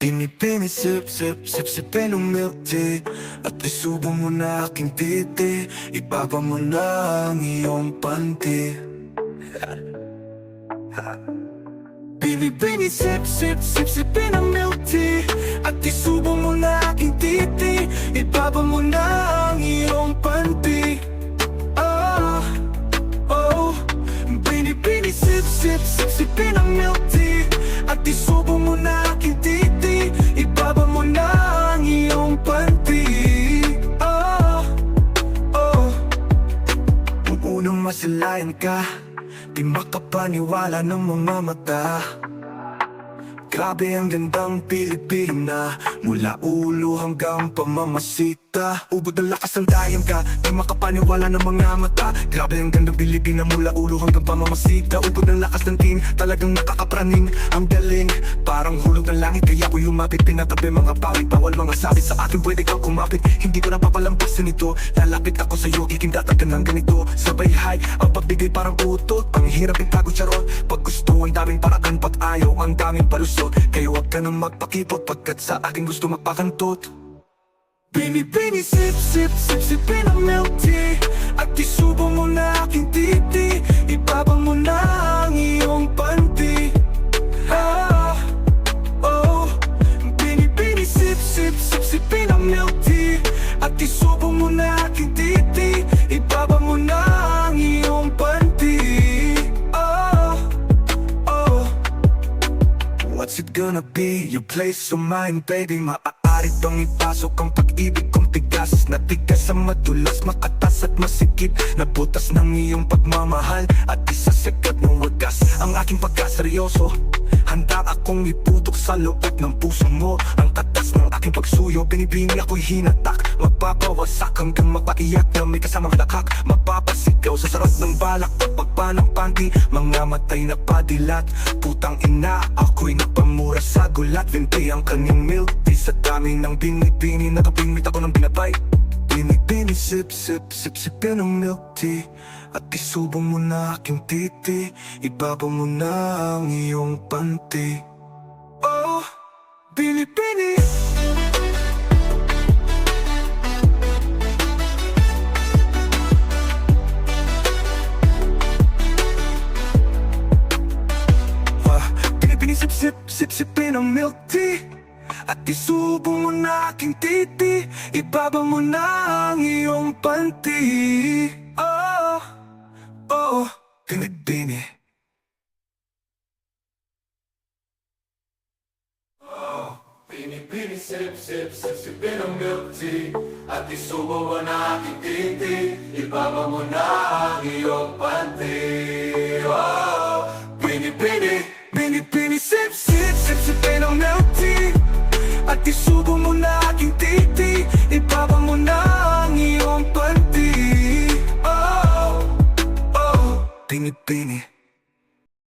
Pinipini, sip, sip, sip, sipin ng milk tea. At isubo mo na aking titi. Ibaba mo na ang iyong panty. Pinipini, sip, sip, sip, sipin ng milk tea. At isubo mo na aking titi. Ibaba mo na ang iyong panty. Oh, oh. Pinipini, sip, sip, sip, sipin ng milk tea. At isubo mo na aking titi. Ibaba mo na ang iyong panty. Oh, oh. Kung unang masilayan ka, di makapaniwala ng mga mata. Grabe ang gandang Pilipina, mula ulo hanggang pamamasita. Ubod ng lakas ng dayang ka, di makapaniwala ng mga mata. Grabe ang gandang Pilipina, mula ulo hanggang pamamasita. Ubod ng lakas ng tingin, talagang nakakapraning. Ang galing, parang hulog ng langit. Kaya ko lumapit, pinatabi mga pawit. Bawal mga sabi sa akin, pwede kang kumapit. Hindi ko napapalampasin ito, lalapit ako sa'yo, ikindatagan ng ganito. Sabay high, ang pagbigay parang utot. Ang hirap itago charot, pag gusto ang daming paraan. Pag ayaw, ang daming palusot. Kaya huwag ka nang magpakipot, pagkat sa akin gusto magpakantot. Pinipini, sip, sip, sip, sipin ang milk tea. At isubo mo na aking titi. Ibaba mo na ang iyong panty. Ah, oh. Pinipini, sip, sip, sip, sipin ang milk tea. At isubo mo na aking titi. Ibaba mo na ang iyong panty. Oh, oh. What's it gonna be? Your place or mine, baby? Maaari tong ipasok ang pag-ibig kong tigas na tigas sa madulas, makatas at masikip na butas ng iyong pagmamahal at isasagat ng wagas ang aking pagkaseryoso. Handa akong iputok sa loob ng puso mo ang katas ng aking pagsuyo. Binibini ako'y hinatak, magpapawasak hanggang mapaiyak na may kasamang lakak. Magpapasigaw sa sarap ng balak, pagpagpa ng panty, mga matay na padilat. Putang ina, ako'y nagpamura sa gulat. Vente ang kanyang milk tea sa dami ng binibini. Nakapingit ako ng binabay. Binibini, sip, sip, sip, sipin ng milk tea. At isubo mo na aking titi. Ibaba mo na ang iyong panty. Oh, binibini. Binibini, sip, sip, sip, sipin ang milk tea. At isubo mo na aking titi. Ibaba mo na ang iyong panty. Oh, oh, binibini. Oh, binibini, sip, sip, sip, sipin ang milk tea. At isubo mo na aking titi. Ibaba mo na ang iyong panty. Oh, binibini, binibini, sip, sip, sip, sipin ang milk tea. At isubo mo na aking titi.